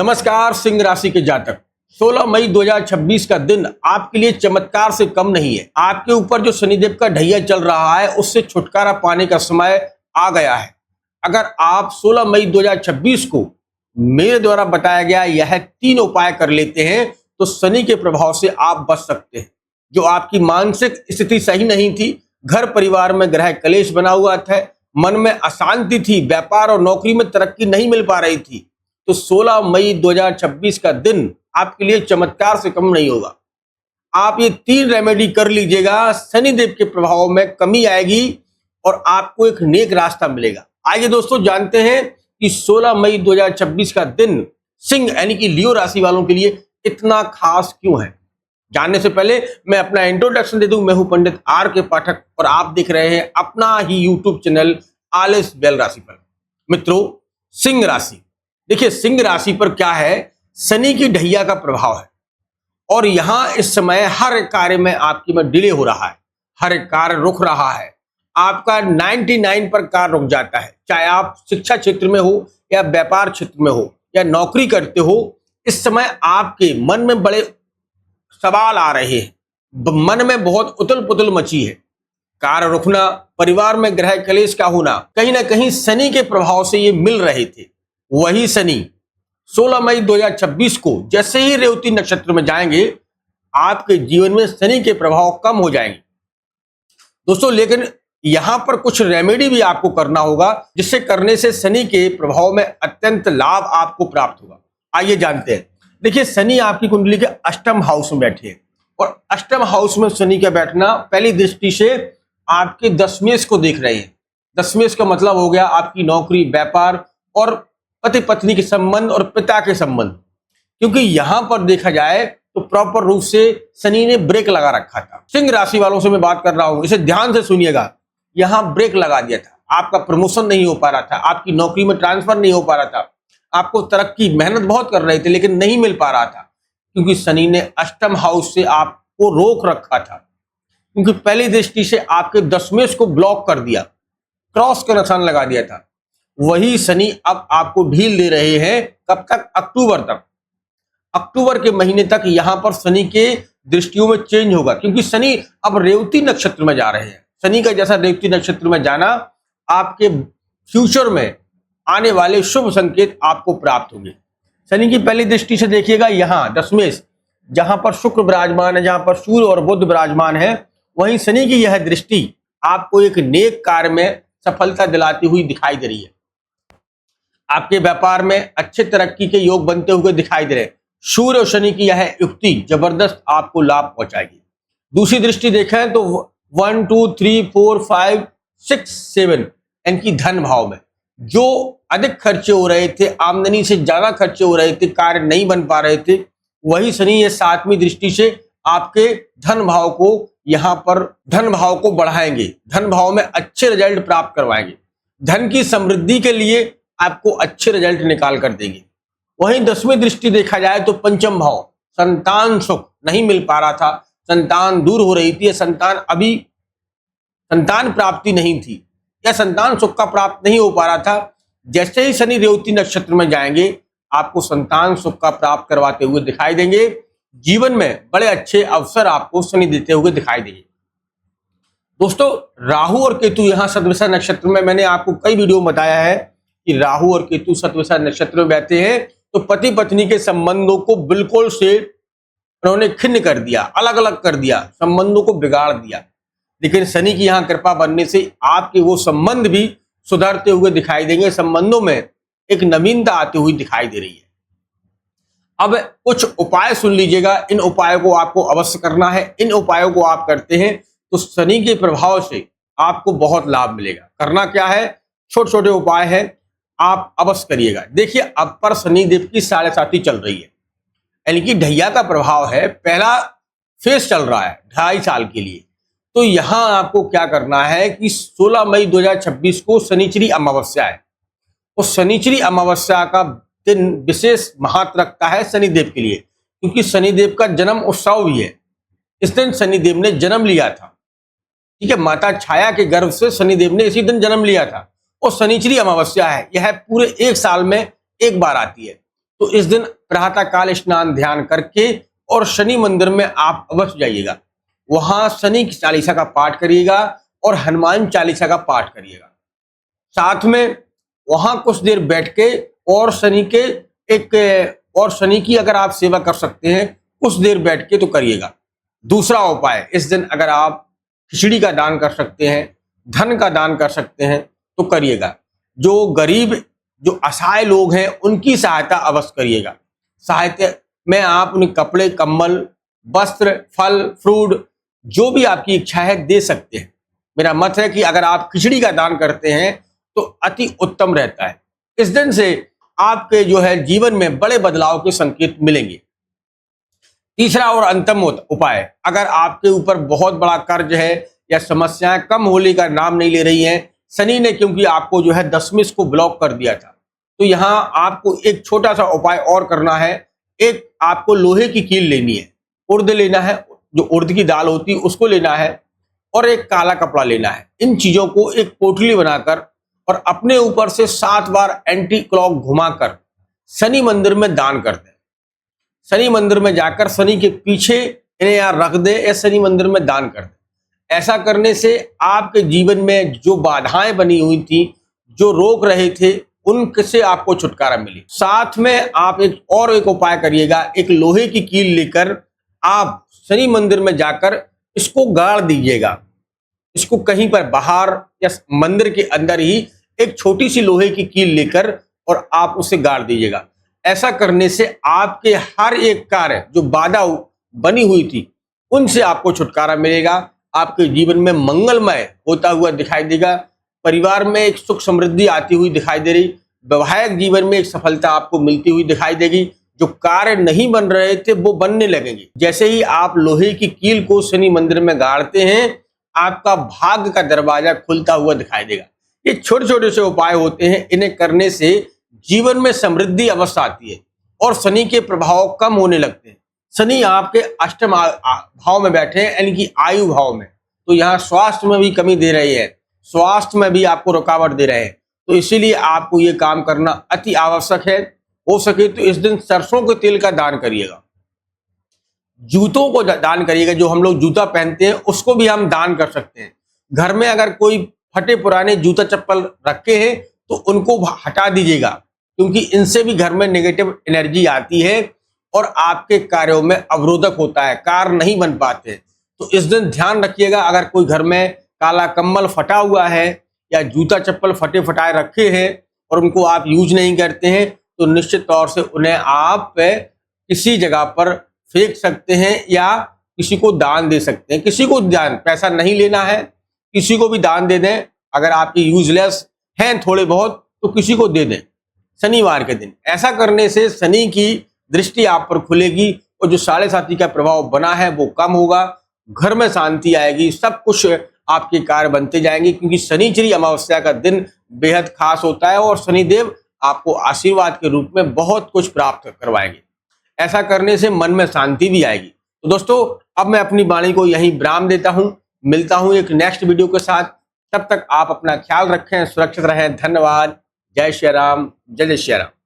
नमस्कार। सिंह राशि के जातक 16 मई 2026 का दिन आपके लिए चमत्कार से कम नहीं है। आपके ऊपर जो शनिदेव का ढैया चल रहा है उससे छुटकारा पाने का समय आ गया है। अगर आप 16 मई 2026 को मेरे द्वारा बताया गया यह 3 उपाय कर लेते हैं तो शनि के प्रभाव से आप बच सकते हैं। जो आपकी मानसिक स्थिति सही नहीं थी, घर परिवार में ग्रह कलेश बना हुआ था, मन में अशांति थी, व्यापार और नौकरी में तरक्की नहीं मिल पा रही थी, तो 16 मई 2026 का दिन आपके लिए चमत्कार से कम नहीं होगा। आप ये 3 रेमेडी कर लीजिएगा, शनिदेव के प्रभाव में कमी आएगी और आपको एक नेक रास्ता मिलेगा। आइए दोस्तों जानते हैं कि 16 मई 2026 का दिन सिंह यानी कि लियो राशि वालों के लिए इतना खास क्यों है। जानने से पहले मैं अपना इंट्रोडक्शन दे दूं। मैं हूं पंडित आर के पाठक और आप देख रहे हैं अपना ही यूट्यूब चैनल आलिस बेल राशि पर। मित्रों, सिंह राशि, देखिए सिंह राशि पर क्या है, शनि की ढैया का प्रभाव है और यहां इस समय हर कार्य में आपकी में डिले हो रहा है, हर कार्य रुक रहा है। आपका 99 पर कार्य रुक जाता है, चाहे आप शिक्षा क्षेत्र में हो या व्यापार क्षेत्र में हो या नौकरी करते हो। इस समय आपके मन में बड़े सवाल आ रहे हैं, मन में बहुत उथल पुथल मची है। कार्य रुकना, परिवार में ग्रह कलेश का होना, कहीं ना कहीं शनि के प्रभाव से ये मिल रहे थे। वही शनि 16 मई 2026 को जैसे ही रेवती नक्षत्र में जाएंगे आपके जीवन में शनि के प्रभाव कम हो जाएंगे दोस्तों। लेकिन यहां पर कुछ रेमेडी भी आपको करना होगा जिससे करने से शनि के प्रभाव में अत्यंत लाभ आपको प्राप्त होगा। आइए जानते हैं। देखिए, शनि आपकी कुंडली के अष्टम हाउस में बैठे हैं और अष्टम हाउस में शनि का बैठना पहली दृष्टि से आपके दशमेश को देख रहे हैं। दशमेश का मतलब हो गया आपकी नौकरी, व्यापार और पति पत्नी के संबंध और पिता के संबंध। क्योंकि यहां पर देखा जाए तो प्रॉपर रूप से शनि ने ब्रेक लगा रखा था। सिंह राशि वालों से मैं बात कर रहा हूं, इसे ध्यान से सुनिएगा। यहां ब्रेक लगा दिया था, आपका प्रमोशन नहीं हो पा रहा था, आपकी नौकरी में ट्रांसफर नहीं हो पा रहा था, आपको तरक्की, मेहनत बहुत कर रहे थे लेकिन नहीं मिल पा रहा था क्योंकि शनि ने अष्टम हाउस से आपको रोक रखा था। क्योंकि पहली दृष्टि से आपके दशमेश को ब्लॉक कर दिया, क्रॉस का निशान लगा दिया था। वही शनि अब आपको ढील दे रहे हैं। कब तक? अक्टूबर तक। अक्टूबर के महीने तक यहां पर शनि के दृष्टियों में चेंज होगा क्योंकि शनि अब रेवती नक्षत्र में जा रहे हैं। शनि का जैसा रेवती नक्षत्र में जाना आपके फ्यूचर में आने वाले शुभ संकेत आपको प्राप्त होंगे। शनि की पहली दृष्टि से देखिएगा, यहां दशमेश जहां पर शुक्र विराजमान है, जहां पर सूर्य और बुध विराजमान है, वहीं शनि की यह दृष्टि आपको एक नेक कार्य में सफलता दिलाती हुई दिखाई दे रही है। आपके व्यापार में अच्छे तरक्की के योग बनते हुए दिखाई दे रहे हैं। सूर्य और शनि की यह युक्ति जबरदस्त आपको लाभ पहुंचाएगी। दूसरी दृष्टि देखें तो 1 2 3 4 5 6 7 इनकी धन भाव में जो अधिक खर्चे हो रहे थे, आमदनी से ज्यादा खर्चे हो रहे थे, कार्य नहीं बन पा रहे थे, वही शनि ये 7वीं दृष्टि से आपके धन भाव को यहां पर धन भाव को बढ़ाएंगे, धन भाव में अच्छे रिजल्ट प्राप्त करवाएंगे, धन की समृद्धि के लिए आपको अच्छे रिजल्ट निकाल कर देंगे। वहीं 10वीं दृष्टि देखा जाए तो पंचम भाव, संतान सुख नहीं मिल पा रहा था, संतान दूर हो रही थी, संतान प्राप्ति नहीं थी या संतान सुख का प्राप्त नहीं हो पा रहा था। जैसे ही शनि रेवती नक्षत्र में जाएंगे आपको संतान सुख का प्राप्त करवाते हुए दिखाई देंगे। जीवन में बड़े अच्छे अवसर आपको शनि देते हुए दिखाई देंगे। दोस्तों, राहु और केतु यहाँ सतविषा नक्षत्र में, मैंने आपको कई वीडियो में बताया है कि राहु और केतु सतविषा नक्षत्र में बैठे हैं तो पति पत्नी के संबंधों को बिल्कुल से उन्होंने खिन्न कर दिया, अलग अलग कर दिया, संबंधों को बिगाड़ दिया। लेकिन शनि की यहाँ कृपा बनने से आपके वो संबंध भी सुधरते हुए दिखाई देंगे, संबंधों में एक नवीनता आती हुई दिखाई दे रही है। अब कुछ उपाय सुन लीजिएगा, इन उपायों को आपको अवश्य करना है। इन उपायों को आप करते हैं तो शनि के प्रभाव से आपको बहुत लाभ मिलेगा। करना क्या है, छोटे छोटे उपाय हैं, आप अवश्य करिएगा। देखिए, अब पर शनिदेव की 7.5 चल रही है, यानी कि ढैया का प्रभाव है, पहला फेज चल रहा है 2.5 साल के लिए। तो यहां आपको क्या करना है कि 16 मई 2026 को शनिचरी अमावस्या है। तो शनिचरी अमावस्या का दिन विशेष महत्व रखता है शनिदेव के लिए क्योंकि शनिदेव का जन्म उत्सव भी है। इस दिन शनिदेव ने जन्म लिया था, ठीक है, माता छाया के गर्भ से शनिदेव ने इसी दिन जन्म लिया था और शनिचरी अमावस्या है, यह पूरे 1 साल में एक बार आती है। तो इस दिन प्रातःकाल स्नान ध्यान करके और शनि मंदिर में आप अवश्य जाइएगा। वहां शनि की चालीसा का पाठ करिएगा और हनुमान चालीसा का पाठ करिएगा। साथ में वहां कुछ देर बैठ के और शनि की अगर आप सेवा कर सकते हैं कुछ देर बैठ के तो करिएगा। दूसरा उपाय, इस दिन अगर आप खिचड़ी का दान कर सकते हैं, धन का दान कर सकते हैं तो करिएगा। जो गरीब, जो असहाय लोग हैं उनकी सहायता अवश्य करिएगा। सहायता में आप उन्हें कपड़े, कंबल, वस्त्र, फल, फ्रूट जो भी आपकी इच्छा है दे सकते हैं। मेरा मत है कि अगर आप खिचड़ी का दान करते हैं तो अति उत्तम रहता है। इस दिन से आपके जो है जीवन में बड़े बदलाव के संकेत मिलेंगे। तीसरा और अंतिम उपाय, अगर आपके ऊपर बहुत बड़ा कर्ज है या समस्याएं कम होने का नाम नहीं ले रही हैं, शनि ने क्योंकि आपको जो है दशमेश को ब्लॉक कर दिया था, तो यहां आपको एक छोटा सा उपाय और करना है। एक आपको लोहे की कील लेनी है, उर्द लेना है, जो उर्द की दाल होती है उसको लेना है, और एक काला कपड़ा लेना है। इन चीजों को एक पोटली बनाकर और अपने ऊपर से 7 बार एंटी क्लॉक घुमाकर शनि मंदिर में दान कर दें। शनि मंदिर में जाकर शनि के पीछे इन्हें यहाँ रख दे या शनि मंदिर में दान कर दे। ऐसा करने से आपके जीवन में जो बाधाएं बनी हुई थी, जो रोक रहे थे, उनसे आपको छुटकारा मिले। साथ में आप एक उपाय करिएगा। एक लोहे की कील लेकर आप शनि मंदिर में जाकर इसको गाड़ दीजिएगा। इसको कहीं पर बाहर या मंदिर के अंदर ही एक छोटी सी लोहे की कील लेकर और आप उसे गाड़ दीजिएगा। ऐसा करने से आपके हर एक कार्य जो बाधा बनी हुई थी उनसे आपको छुटकारा मिलेगा। आपके जीवन में मंगलमय होता हुआ दिखाई देगा। परिवार में एक सुख समृद्धि आती हुई दिखाई दे रही। वैवाहिक जीवन में एक सफलता आपको मिलती हुई दिखाई देगी। जो कार्य नहीं बन रहे थे वो बनने लगेंगे। जैसे ही आप लोहे की कील को शनि मंदिर में गाड़ते हैं, आपका भाग्य का दरवाजा खुलता हुआ दिखाई देगा। ये छोटे छोटे से उपाय होते हैं, इन्हें करने से जीवन में समृद्धि अवश्य आती है और शनि के प्रभाव कम होने लगते हैं। शनि आपके अष्टम भाव में बैठे हैं, यानी कि आयु भाव में, तो यहाँ स्वास्थ्य में भी कमी दे रहे हैं, स्वास्थ्य में भी आपको रुकावट दे रहे हैं। तो इसीलिए आपको ये काम करना अति आवश्यक है। हो सके तो इस दिन सरसों के तेल का दान करिएगा। जूतों को दान करिएगा। जो हम लोग जूता पहनते हैं उसको भी हम दान कर सकते हैं। घर में अगर कोई फटे पुराने जूता चप्पल रखे हैं तो उनको हटा दीजिएगा, क्योंकि इनसे भी घर में नेगेटिव एनर्जी आती है और आपके कार्यों में अवरोधक होता है, कार्य नहीं बन पाते। तो इस दिन ध्यान रखिएगा। अगर कोई घर में काला कंबल फटा हुआ है या जूता चप्पल फटे फटाए रखे हैं और उनको आप यूज नहीं करते हैं, तो निश्चित तौर से उन्हें आप किसी जगह पर फेंक सकते हैं या किसी को दान दे सकते हैं। किसी को दान, पैसा नहीं लेना है, किसी को भी दान दे दें। अगर आपके यूजलेस हैं थोड़े बहुत तो किसी को दे दें शनिवार के दिन। ऐसा करने से शनि की दृष्टि आप पर खुलेगी और जो साढ़े साथी का प्रभाव बना है वो कम होगा। घर में शांति आएगी, सब कुछ आपके कार्य बनते जाएंगे, क्योंकि शनिचरी अमावस्या का दिन बेहद खास होता है और शनिदेव आपको आशीर्वाद के रूप में बहुत कुछ प्राप्त करवाएंगे। ऐसा करने से मन में शांति भी आएगी। तो दोस्तों, अब मैं अपनी वाणी को यहीं विराम देता हूं। मिलता हूं एक नेक्स्ट वीडियो के साथ। तब तक आप अपना ख्याल रखें, सुरक्षित रहें। धन्यवाद। जय श्री राम, जय जय श्री राम।